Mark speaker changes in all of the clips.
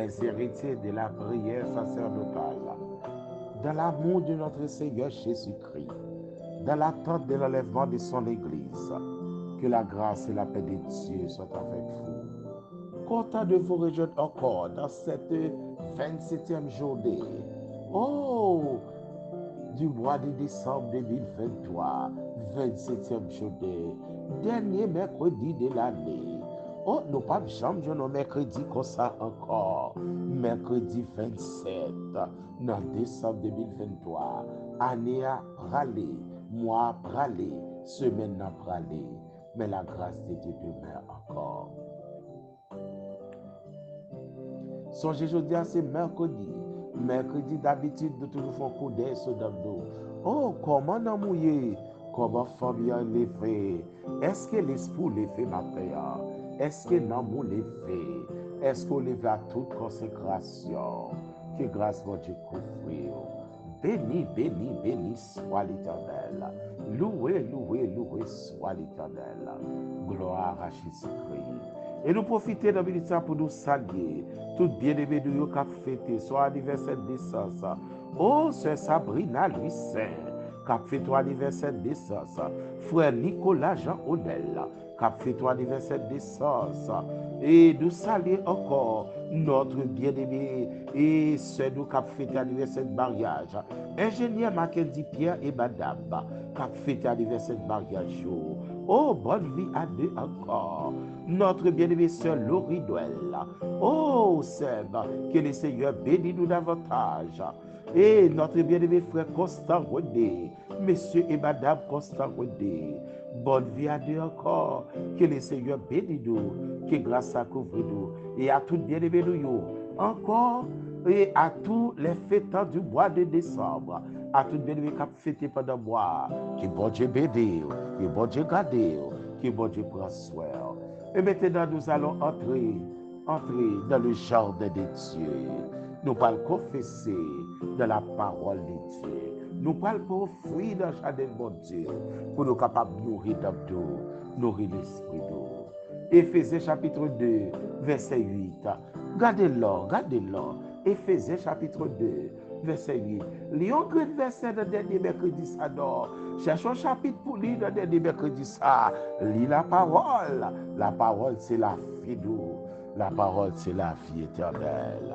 Speaker 1: les héritiers de la prière sacerdotale, dans l'amour de notre Seigneur Jésus-Christ, dans l'attente de l'enlèvement de son Église. Que la grâce et la paix de Dieu soient avec vous. Content de vous rejoindre encore dans cette 27e journée. Oh, du mois de décembre 2023, 27e journée, dernier mercredi de l'année. Oh, nous pas jamais jouer nos mercredis comme ça encore. Mercredi 27, dans décembre 2023, année à râler, mois à râler, semaine à râler. Mais la grâce de Dieu demeure encore. Songez aujourd'hui à ce mercredi. Mercredi d'habitude, nous toujours faisons coup d'œil sur nous. Oh, comment nous mouillé? Comment famille levé? Est-ce que l'esprit levé matin? Est-ce que nous levé? Est-ce qu'on levé à toute consécration? Que grâce mon Dieu couvre. Béni, béni, béni soit l'Éternel. Loué, loué, loué soit l'Éternel. Gloire à Jésus-Christ. Et nous profitons de ministère pour nous saluer. Tout bien-aimé de nous qui a fêté son anniversaire de naissance. Oh, c'est Sabrina Louis Saint qui a fêté son anniversaire de naissance. Frère Nicolas Jean Odel qui a fêté son anniversaire de naissance. Et nous saluons encore notre bien-aimé et ceux qui ont fêté l'anniversaire de mariage. Ingénieur Mackenzie Pierre et Madame qui ont fêté l'anniversaire de mariage. Oh, bonne vie à deux encore. Notre bien-aimée sœur Laurie Noël. Oh, Seigneur, que le Seigneur bénisse nous davantage. Et notre bien-aimé frère Constant René, monsieur et madame Constant René. Bonne vie à deux encore. Que le Seigneur bénisse nous, que grâce à couvre nous. Et à tous bien-aimés nous, encore, et à tous les fêtants du mois de décembre, à tous bien-aimés qui ont fêté pendant le mois, que bon Dieu bénisse, que bon Dieu garde, que bon Dieu prenne soin. Et maintenant, nous allons entrer dans le jardin de Dieu. Nous allons confesser de la parole de Dieu. Nous allons offrir dans le jardin de mon Dieu pour nous capables de nourrir d'abdou, nourrir l'esprit d'eau. Éphésiens chapitre 2, verset 8. Gardez-le, gardez-le. Éphésiens chapitre 2, verset 8. Lisons un verset dans le dernier mercredi ça dort. Cherchons un chapitre pour lire dans le dernier mercredi ça. Lis la parole. La parole, c'est la vie d'eau. La parole, c'est la vie éternelle.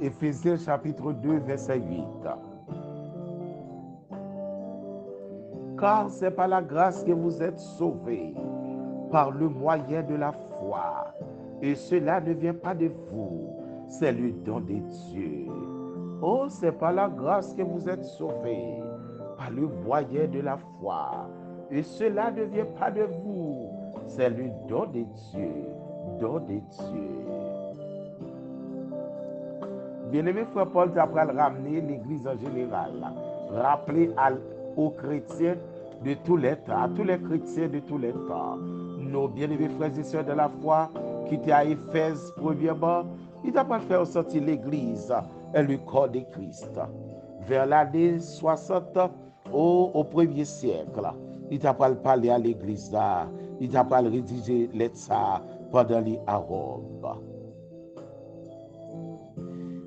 Speaker 1: Éphésiens chapitre 2, verset 8. Car c'est par la grâce que vous êtes sauvés, par le moyen de la foi. Et cela ne vient pas de vous, c'est le don de Dieu. Oh, c'est par la grâce que vous êtes sauvés, par le moyen de la foi. Et cela ne vient pas de vous, c'est le don de Dieu. Don de Dieu. Bien-aimé frère Paul, tu as ramener l'Église en général. Rappeler aux chrétiens de tous les temps, à tous les chrétiens de tous les temps. Nos bien-aimés frères et sœurs de la foi qui étaient à Éphèse, premièrement, il t'a pas fait sortir l'Église et le corps de Christ. Vers l'année 60 au premier siècle, il t'a pas parlé à l'Église là, il t'a pas rédigé lettre ça pendant les Arabes.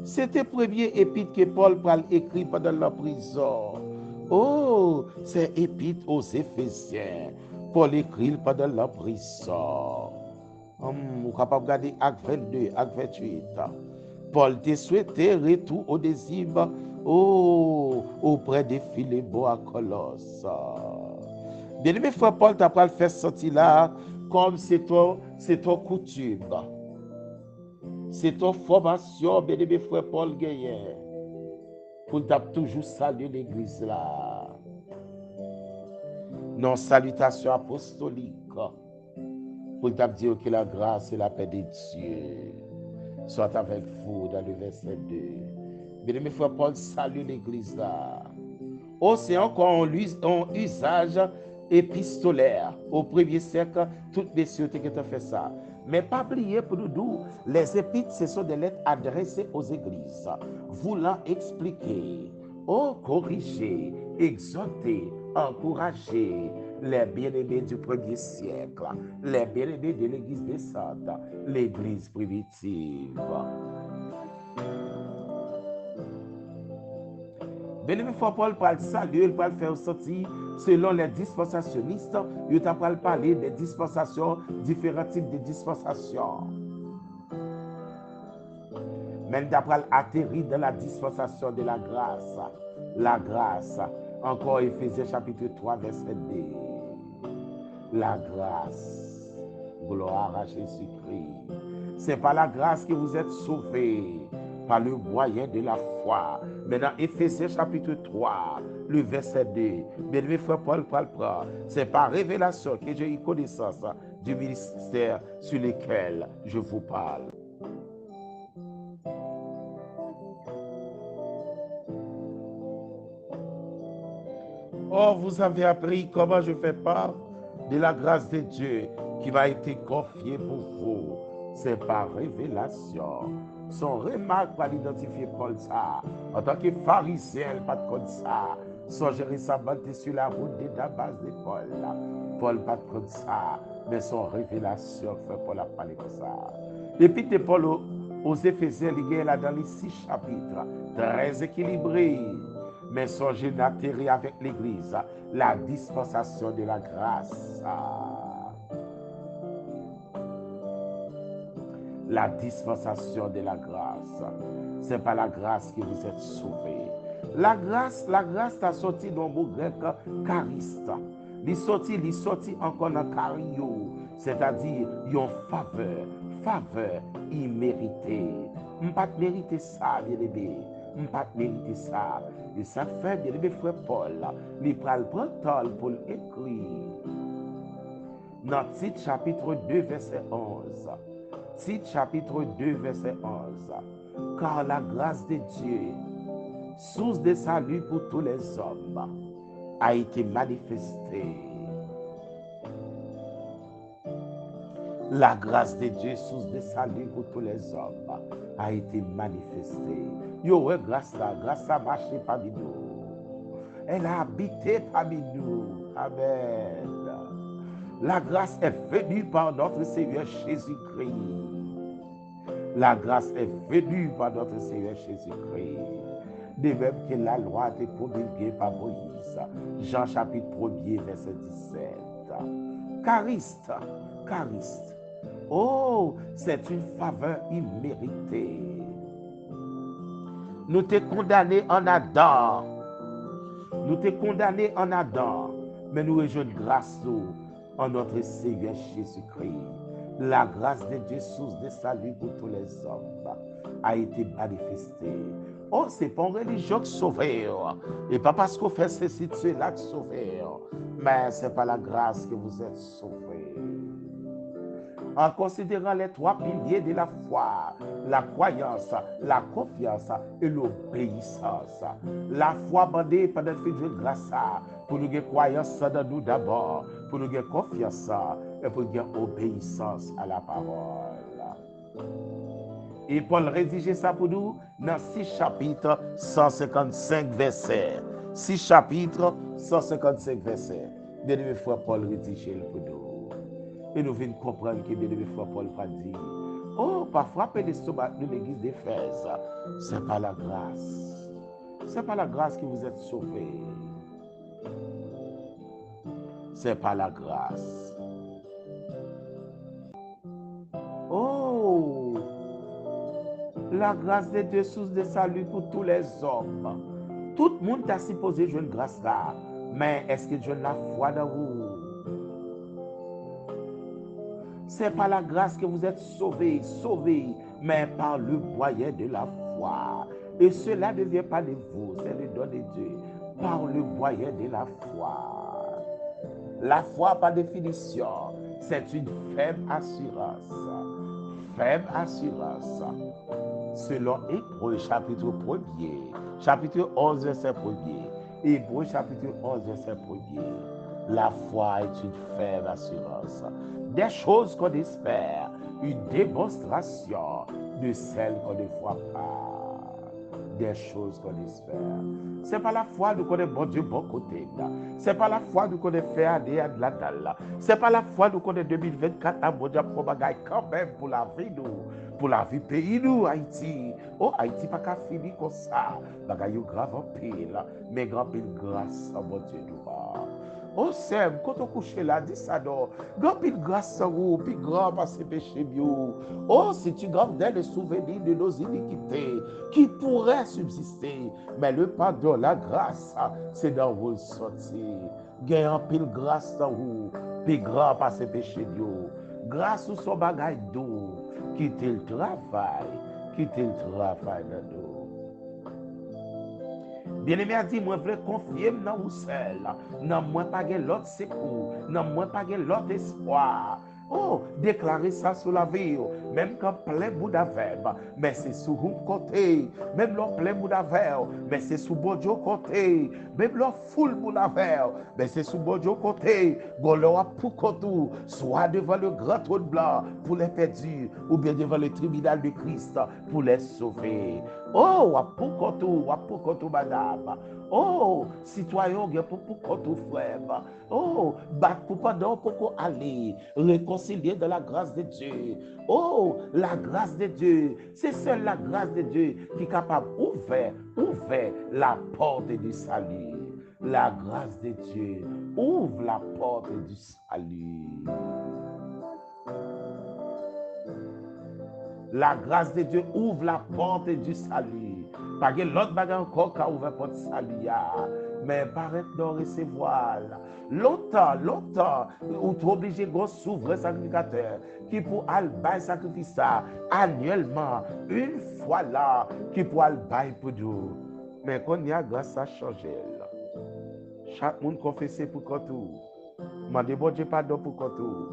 Speaker 1: C'était le premier épître que Paul parle écrit pendant la prison. Oh, c'est épître aux Éphésiens. Paul écrit pendant la prison. Vous êtes capable de regarder Acte 22, Acte 28. Paul te souhaitait retour au désir auprès de Philémon à Colosse. Bien-aimé frère Paul t'a pas le fait sortir là comme c'est ton coutume. C'est ton formation, bien-aimé frère Paul Gayen, pour toujours saluer l'église là. Non, salutation apostolique, pour dire que la grâce et la paix de Dieu soient avec vous dans le verset 2. Bien-aimé frère Paul salue l'église là. Oh, c'est encore un usage épistolaire. Au premier siècle, toutes les sociétés qui ont fait ça. Mais pas oublier pour nous dire, les épîtres, ce sont des lettres adressées aux églises, voulant expliquer, corriger, exhorter, encourager les bien-aimés du premier siècle, les bien-aimés de l'église des saintes, l'église primitive. Bien-aimé frère Paul parle saluer, il parle faire sortir selon les dispensationnistes, il parle parler des dispensations, différents types de dispensations. Mais il parle atterrir dans la dispensation de la grâce. La grâce. Encore Éphésiens chapitre 3, verset 2. La grâce. Gloire à Jésus-Christ. C'est par la grâce que vous êtes sauvés, par le moyen de la foi. Maintenant, Éphésiens chapitre 3, le verset 2. Bien-aimé frère Paul parle, c'est par révélation que j'ai eu connaissance du ministère sur lequel je vous parle. Or, vous avez appris comment je fais part de la grâce de Dieu qui m'a été confiée pour vous. C'est par révélation. Son remarque va l'identifier Paul ça. En tant que pharisien, pas de comme ça. Son récemment sur la route de Damas de Paul. Paul pas de comme ça. Mais son révélation fait Paul a parlé comme ça. L'épître de Paul aux Éphésiens, il est là dans les 6 chapitres, très équilibré. Mais songez d'atterrir avec l'Église, la dispensation de la grâce. La dispensation de la grâce. C'est par la grâce que vous êtes sauvés. La grâce a sorti dans le mot grec chariste. Il sorti encore dans cario, c'est-à-dire une faveur imméritée. On ne peut pas mériter ça, bien aimé. On ne peut pas mériter ça. Et ça fait, bien aimé frère Paul, il prend le temps pour l'écrire. Dans Tite chapitre 2, verset 11. Tite chapitre 2, verset 11. Car la grâce de Dieu, source de salut pour tous les hommes, a été manifestée. La grâce de Dieu, source de salut pour tous les hommes, a été manifestée. Yo, grâce a marché parmi nous. Elle a habité parmi nous. Amen. La grâce est venue par notre Seigneur Jésus-Christ. La grâce est venue par notre Seigneur Jésus-Christ. De même que la loi a été promulguée par Moïse. Jean chapitre 1er, verset 17. Chariste. Oh, c'est une faveur imméritée. Nous t'es condamné en Adam. Mais nous rejoignons grâce en notre Seigneur Jésus-Christ. La grâce de Dieu, source de salut pour tous les hommes, a été manifestée. Oh, c'est pas une religion qui sauve. Et pas parce qu'on fait ceci, cela qui sauve. Mais c'est par la grâce que vous êtes sauvés. En considérant les 3 piliers de la foi, la croyance, la confiance et l'obéissance. La foi bandée pendant que Dieu grâce pour nous avoir croyance dans nous d'abord, pour nous avoir confiance et pour nous avoir obéissance à la parole. Et Paul rédigeait ça pour nous dans 6 chapitres, 155 versets. 6 chapitres, 155 versets. Bien-aimé frère Paul rédigeait pour nous. Et nous venons comprendre que bien-aimé frère Paul va dire, oh, pas frapper l'estomac de l'église d'Éphèse. C'est pas la grâce. C'est pas la grâce que vous êtes sauvés. C'est pas la grâce. Oh, la grâce de Dieu, source de salut pour tous les hommes. Tout le monde a supposé jouer une grâce là. Mais est-ce que Dieu a la foi dans vous? C'est par la grâce que vous êtes sauvés, mais par le moyen de la foi. Et cela ne vient pas de vous, c'est le don de Dieu, par le moyen de la foi. La foi, par définition, c'est une ferme assurance. Ferme assurance. Selon Hébreux chapitre 1er, chapitre 11, verset 1er. Hébreux chapitre 11, verset 1er. La foi est une ferme assurance des choses qu'on espère, une démonstration de celles qu'on ne voit pas. Des choses qu'on espère. C'est pas la foi nous connaît bon Dieu bon côté. C'est pas la foi nous connaît faire aller à la dalle. C'est pas la foi nous connaît 2024 à bon Dieu pour bagaille quand même pour la vie nous, pour la vie pays nous Haïti. Oh Haïti pas qu'à finir comme ça. Bagaille grave en pile, mais grand pile grâce à bon Dieu nous. Oh Sem, quand on couche là, dis ça non. Grand pile grâce à vous, puis grand par ses péchés bio. Oh, si tu gardes les souvenirs de nos iniquités qui pourraient subsister, mais le pardon, la grâce, c'est dans vous sortir. Gagne un pile grâce à vous, puis grand par ses péchés bio. Grâce au son bagage d'eau, quittez le travail dans nous. Bien-aimé a dit, moi, je veux confier dans vous seul. Non, moi, pas l'autre secours. Non, moi, pas l'autre espoir. Oh, déclarer ça sur la vie, même quand plein bout d'affaires, mais c'est sous vous côté, même leur plein bout d'affaires, mais c'est sous Dieu côté, même leur full bout d'affaires, mais c'est sous Dieu côté, bon leur pour côté, soit devant le grand trône blanc pour les perdus, ou bien devant le tribunal de Christ pour les sauver. Oh, pour côté, madame. Oh, citoyen, pour côté, frère. Oh, battre pour pendant pour aller, réconcilier de la grâce de Dieu. Oh, la grâce de Dieu. C'est seule la grâce de Dieu qui est capable d'ouvrir la porte du salut. La grâce de Dieu ouvre la porte du salut. La grâce de Dieu ouvre la porte du salut. Pas que l'autre bagage encore qui ouvre la porte du salut. Mais paraît de recevoir. Longtemps, ou tu es obligé de s'ouvrir sacrificateur qui pour aller sacrifice ça annuellement, une fois là, qui pour aller pour Dieu. Mais quand il y a grâce à changer, chaque monde confesse pour tout. Demandez bon Dieu pardon pour tout.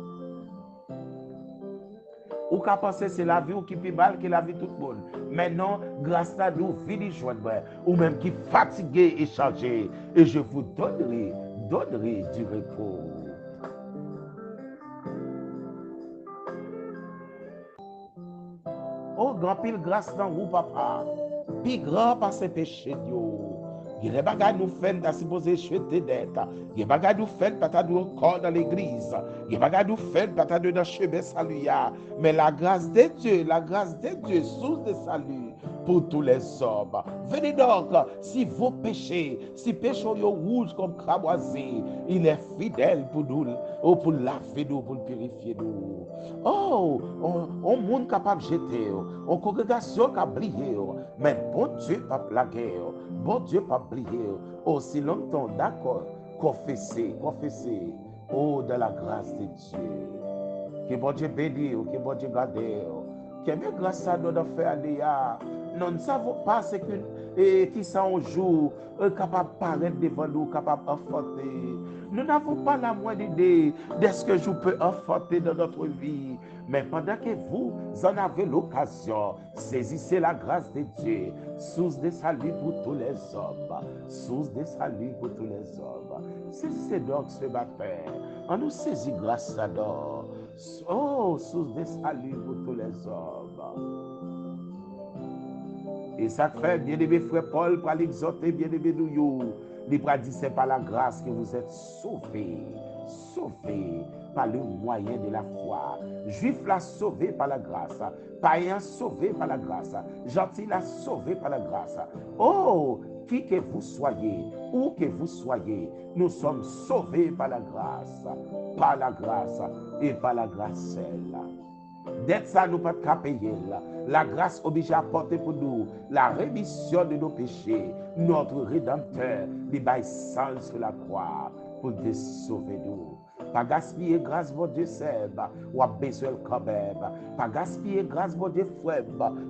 Speaker 1: Ou qu'à penser c'est la vie ou qui plus mal que la vie tout le monde. Maintenant, grâce à nous, venez joindre, ou même qui fatigué et chargé, et je vous donnerai du repos. Oh, grand pile grâce dans vous, papa. Puis grand par ses péchés, Dieu. Il y a des bagages nous faisons dans supposé jeter dettes. Il y a des bagages nous faisons pour nous encore dans l'église. Il y a des bagages nous faisons pour nous dans le chemin salut. Mais la grâce de Dieu, source de salut pour tous les hommes. Venez donc, si vos péchés, si péchés rouges comme cramoisi, il est fidèle pour nous, pour laver nous, pour purifier nous. Oh, on monde capable de jeter, on congrégation capable de briller, mais bon Dieu pas blaguer, bon Dieu pas briller. Aussi longtemps, d'accord, confesser, oh, de la grâce de Dieu. Que bon Dieu bénisse, que bon Dieu garde, que même grâce à nous de faire nous ne savons pas ce que qui ça un jour capable de paraître devant nous, capable d'enfanter. Nous n'avons pas la moindre idée de ce que je peux enfanter dans notre vie. Mais pendant que vous en avez l'occasion, saisissez la grâce de Dieu, source de salut pour tous les hommes. Source de salut pour tous les hommes. Saisissez donc ce matin. On nous saisit grâce à nous. Oh, source de salut pour tous les hommes. Et ça fait, bien-aimé frère Paul, pour l'exhorter, bien-aimé nous, il va dire c'est par la grâce que vous êtes sauvés par le moyen de la foi. Juif l'a sauvé par la grâce, païen sauvé par la grâce, gentil l'a sauvé par la grâce. Oh, qui que vous soyez, où que vous soyez, nous sommes sauvés par la grâce et par la grâce seule. D'être ça, nous ne pouvons pas payer. La grâce oblige à porter pour nous la rémission de nos péchés. Notre Rédempteur, il baille sang sur la croix pour te sauver nous. Pas gaspiller grâce, mon Dieu, Seb, ou a besoin quand même. Pas gaspiller grâce, mon Dieu, frère,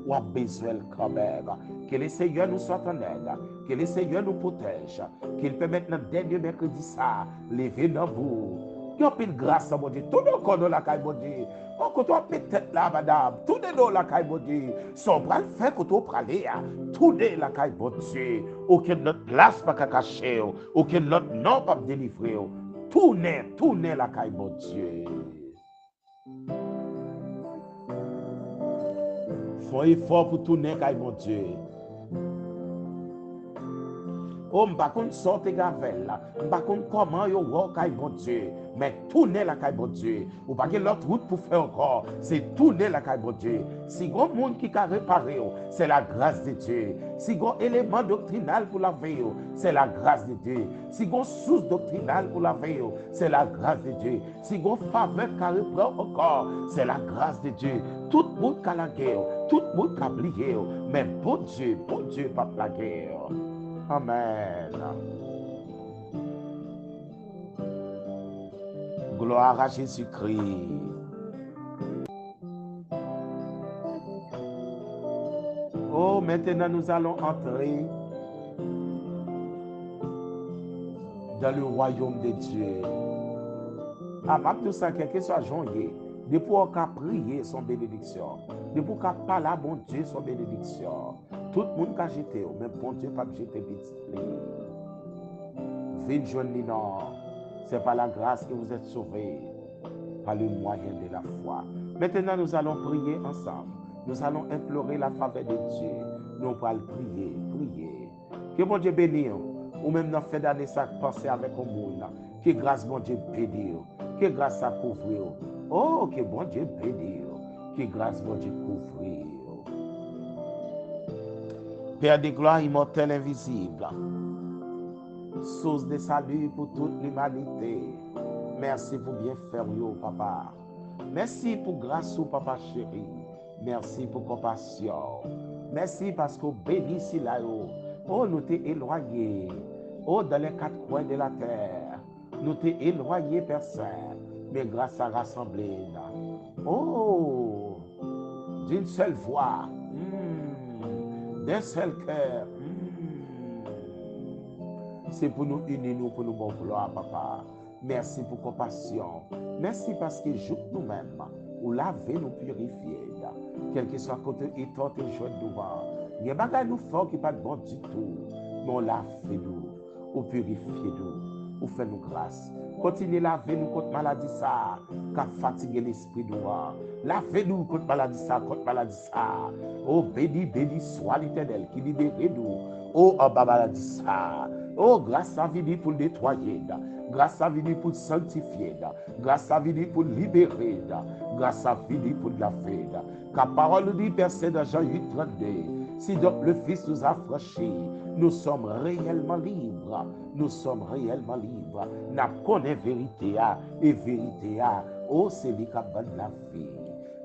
Speaker 1: ou a besoin quand même. Que le Seigneur nous soit en aide, que le Seigneur nous protège, qu'il permette notre dernier mercredi ça, lever dans vous. Qu'il y ait une grâce, mon Dieu. Tout le monde la caille, mon Dieu. Oh, quand on peut-être là, madame. Tout le monde la caille, mon Dieu. Son bras le fait quand on prend tout le la caille, mon Dieu. Aucune notre place pas cacher, aucune notre nom pas délivrer. tournez la caille, bon Dieu. Faut effort pour tourner la caille, bon Dieu. Oh, m'pa kon sorte gavel là, m'pa kon comment yo caille bon Dieu, mais tourner la caille bon Dieu. Ou pas que l'autre route pour faire encore, c'est tourner la caille bon Dieu. Si gon monde qui a réparé, c'est la grâce de Dieu. Si gon élément doctrinal pour la veille, c'est la grâce de Dieu. Si gon source doctrinale pour la veille, c'est la grâce de Dieu. Si gon faveur qui reprend encore, c'est la grâce de Dieu. Tout le monde a la guerre, tout le monde a oublié, mais bon Dieu, pas la guerre. Amen. Gloire à Jésus-Christ. Oh, maintenant nous allons entrer dans le royaume de Dieu. À tout ça, quel que soit janvier, depuis qu'on a prié son bénédiction, depuis qu'on a parlé à bon Dieu son bénédiction, tout le monde a jeté, mais bon Dieu n'a pas jeté petit. Vite joindre non, c'est par la grâce que vous êtes sauvés, par le moyen de la foi. Maintenant, nous allons prier ensemble. Nous allons implorer la faveur de Dieu. Nous allons prier. Que bon Dieu bénisse, ou même dans fait d'année ça passer avec le monde. Que grâce bon Dieu bénisse, que grâce ça couvre. Oh, que bon Dieu bénisse, que grâce bon Dieu couvre. Père de gloire immortel invisible, source de salut pour toute l'humanité. Merci pour bien faire, papa. Merci pour grâce, papa chéri. Merci pour compassion. Merci parce que bénis là. Oh, nous t'es éloignés. Oh, dans les quatre coins de la terre. Nous t'es éloignés, Père Saint. Mais grâce à rassembler. Oh, d'une seule voix. D'un seul cœur. C'est pour nous unir, pour nous bon gloire, papa. Merci pour compassion. Merci parce que joue nous-mêmes, ou laver nous purifier. Quel que soit côté et toi, et joie devant. Il y a pas nous fort qui pas de bon du tout. Mais on lave nous, ou purifie nous, ou fait nous grâce. Continuez à laver nous contre maladie ça, qu'a fatigué l'esprit nous. Lavez-nous contre maladie ça, Oh, béni soit l'Éternel qui libère nous. Oh, en bas maladie ça. Oh, grâce à vie pour nettoyer, grâce à vie pour sanctifier, grâce à vie pour libérer, grâce à vie pour laver. Car parole dit, verset dans Jean 8, 32, si donc le Fils nous a franchis, nous sommes réellement libres. Nous sommes réellement libres. Nous connaissons vérité et vérité. Oh, c'est lui qui a la vie.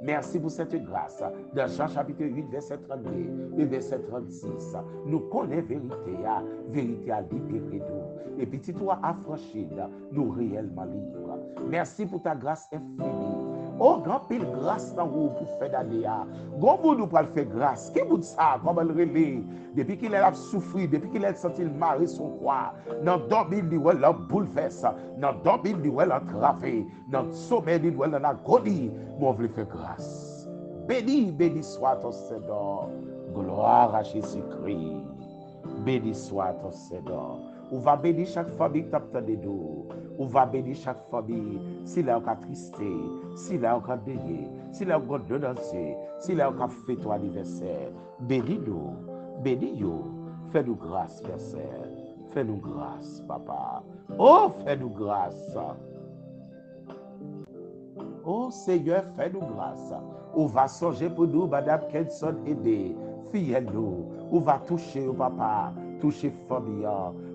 Speaker 1: Merci pour cette grâce. Dans Jean chapitre 8, verset 32 et verset 36, nous connaissons vérité à libérer nous. Et puis, si toi affranchi, nous réellement libres. Merci pour ta grâce infinie. Oh, grand pile grâce dans vous pour faire d'année. Grand vous nous pour faire grâce. Qui vous ça, comme elle relève, depuis qu'il a souffert, depuis qu'il a senti le mari son croix, dans dormir, il doit la bouleverse, dans dormir, il doit la traver, dans sommeil, il doit la agonie. Moi, je veux faire grâce. Béni soit ton Seigneur. Gloire à Jésus-Christ. Béni soit ton Seigneur. On va bénir chaque famille qui t'attend de nous. On va bénir chaque famille. Si là on a tristé, si là on a béni, si là on a danser, si là on a fait ton anniversaire. Bénis-nous, bénis-nous. Fais-nous grâce, Père Saint. Fais-nous grâce, Papa. Oh, fais-nous grâce. Oh, Seigneur, fais-nous grâce. On va songer pour nous, Madame Kenson aider. Fille nous. On va toucher au papa, toucher famille.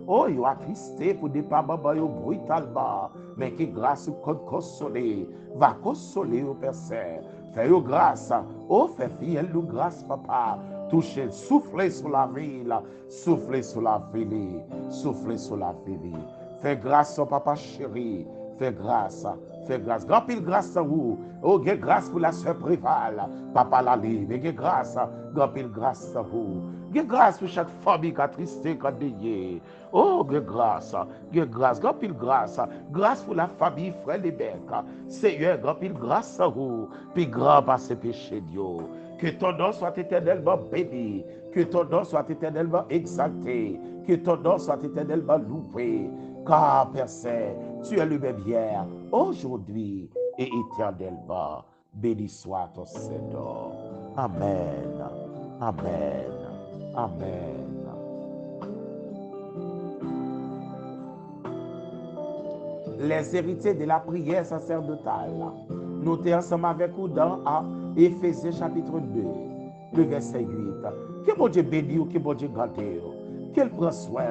Speaker 1: Oh, il a tristé pour ne pas maman brutalement, mais qui grâce au consoler, va consoler au Père Saint. Fais-nous grâce. Oh, fais fille nous grâce, papa. Touchez, soufflez sur la ville, soufflez sur la ville, soufflez sur la ville. Fais grâce au papa chéri, fais grâce. Fais grâce. Grand pile grâce à vous. Oh, get grâce pour la sœur Préval. Papa la livre. Get grâce. Grand pile grâce à vous. Get grâce pour chaque famille qui a tristé, qui a dénié. Oh, get grâce. Get grâce. Grand pile grâce. Grâce pour la famille frère Lébec. Seigneur, grand pile grâce à vous. Puis grand par ses péchés, Dieu. Que ton nom soit éternellement béni. Que ton nom soit éternellement exalté. Que ton nom soit éternellement loué. Car, Père Saint, Tu es le même hier, aujourd'hui et éternellement. Béni soit ton Seigneur. Amen. Amen. Amen. Les héritiers de la prière sacerdotale. Notez ensemble avec vous dans Éphésiens chapitre 2, le verset 8. Que bon Dieu bénisse, que bon Dieu garde, qu'il prend soin.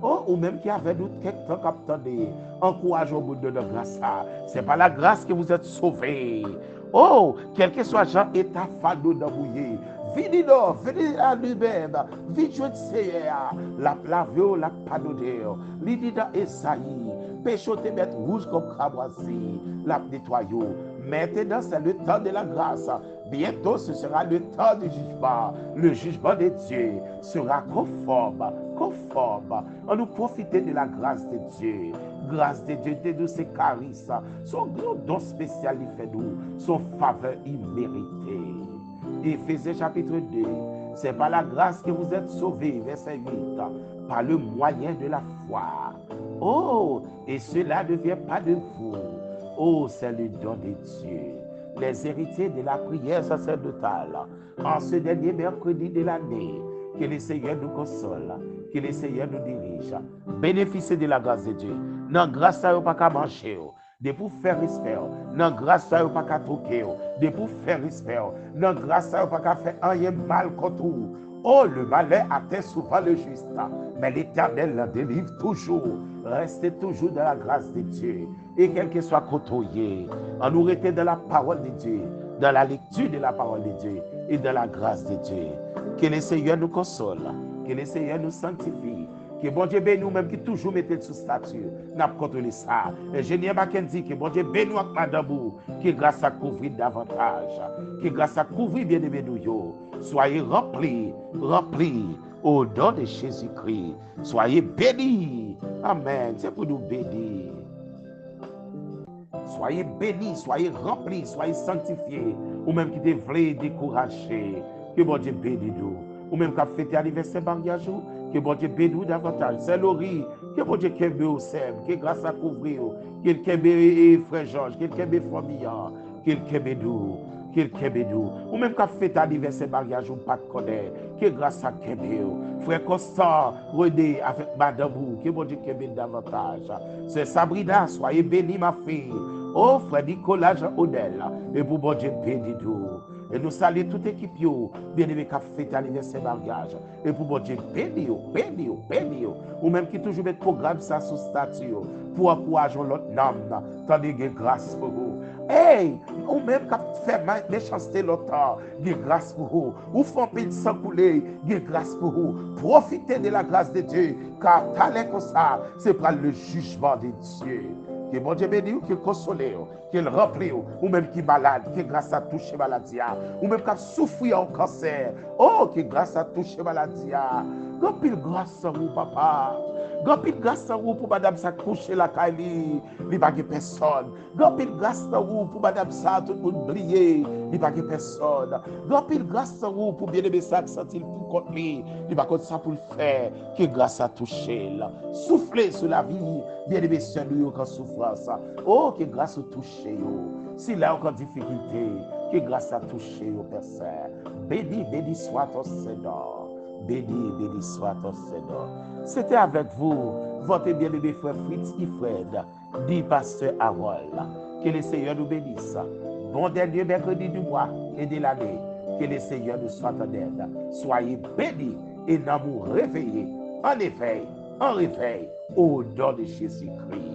Speaker 1: Oh, ou même qui avait doute quelque temps qu'attendez, encourage au bout de la grâce. C'est par la grâce que vous êtes sauvés. Oh, quel que soit Jean et ta fado d'embouiller, venez à lui-même, vite jouer de Seigneur, la plavio, la padodéo, l'idée d'Esaïe, pécho te mettre rouge comme cramoisi, la nettoyau. Maintenant, c'est le temps de la grâce. Bientôt, ce sera le temps du jugement. Le jugement de Dieu sera conforme. On nous profiter de la grâce de Dieu. Grâce de Dieu, de nous ses carisses. Son grand don spécial, il fait nous. Son faveur imméritée. Éphésiens chapitre 2. C'est par la grâce que vous êtes sauvés, verset 8, par le moyen de la foi. Oh, et cela ne vient pas de vous. Oh, c'est le don de Dieu. Les héritiers de la prière sacerdotale, en ce dernier mercredi de l'année, que le Seigneur nous console, que le Seigneur nous dirige. Bénéficiez de la grâce de Dieu. Non, grâce à vous, pas qu'à manger. De pour faire respect. Non, grâce à vous, pas qu'à troquer. De pour faire respect. Non, grâce à vous, pas qu'à faire un mal contre vous. Oh, le malheur atteint souvent le juste, mais l'Éternel le délivre toujours. Restez toujours dans la grâce de Dieu. Et quel que soit côtoyé, on nous reste dans la parole de Dieu, dans la lecture de la parole de Dieu et dans la grâce de Dieu. Que le Seigneur nous console, que le Seigneur nous sanctifie, que bon Dieu bénisse nous-mêmes qui toujours mettez sous statut, n'a pas contrôlé ça. Ingénieur Mackenzie, que bon Dieu bénisse nous avec madame, qui grâce à couvrir davantage, qui grâce à couvrir bien aimé nous. Soyez remplis au nom de Jésus-Christ. Soyez bénis. Amen. C'est pour nous bénir. Soyez bénis, soyez remplis, soyez sanctifiés. Ou même qui devez décourager. Que bon Dieu bénisse nous. Ou même qui a fêté l'anniversaire mariage, que bon Dieu bénisse nous davantage. C'est Laurie. Que bon Dieu kembe au sème, que grâce à couvrir, qu'il kembe frère Georges, qu'il kembe famille, qu'il kembe nous. Qu'il kembe nous. Ou même qui a fêté l'anniversaire mariage, ou pas de connaître. Que grâce à kembe. Frère Constant, René, avec madame, que bon Dieu kembe davantage. C'est Sabrina, soyez bénis ma fille. Oh, frère Nicolas Jean-Odel, et pour bon Dieu bénis nous. Et nous saluons toute équipe, bien-aimé, qui a fêté l'anniversaire mariage. Et pour bon Dieu bénis. Ou même qui toujours met programme ça sous statut, pour encourager l'autre âme, tandis que grâce pour vous. Hey, ou même qui fait méchanceté l'autre, grâce pour vous. Ou font pile sans couler, grâce pour vous. Profitez de la grâce de Dieu, car talent comme ça, c'est pour le jugement de Dieu. Que bon Dieu bénisse, qu'il console, qu'il remplit, ou même qui est malade, que grâce à toucher maladie, ou même qui souffre en cancer, oh, que grâce à toucher maladie, grand pile grâce à vous, papa, grand pile grâce à vous pour madame ça coucher la caille, il n'y a pas de personne, grand pile grâce à vous pour madame ça tout le monde briller, il n'y a pas de personne, grand pile grâce à vous pour bien aimer ça, sentir pour contre lui, il n'y a pas de ça pour le faire, que grâce à toucher, souffler sur la vie, bien aimé sur nous quand souffrance, oh, que grâce à toucher, si là encore difficulté, que grâce à toucher, Père Saint, béni soit ton Seigneur. Béni soit ton Seigneur. C'était avec vous, votre bien-aimé frère Fritz Ifred, dit pasteur Harold. Que le Seigneur nous bénisse. Bon dernier mercredi du mois et de l'année. Que le Seigneur nous soit en aide. Soyez bénis et dans vous réveillez en éveil, au nom de Jésus-Christ.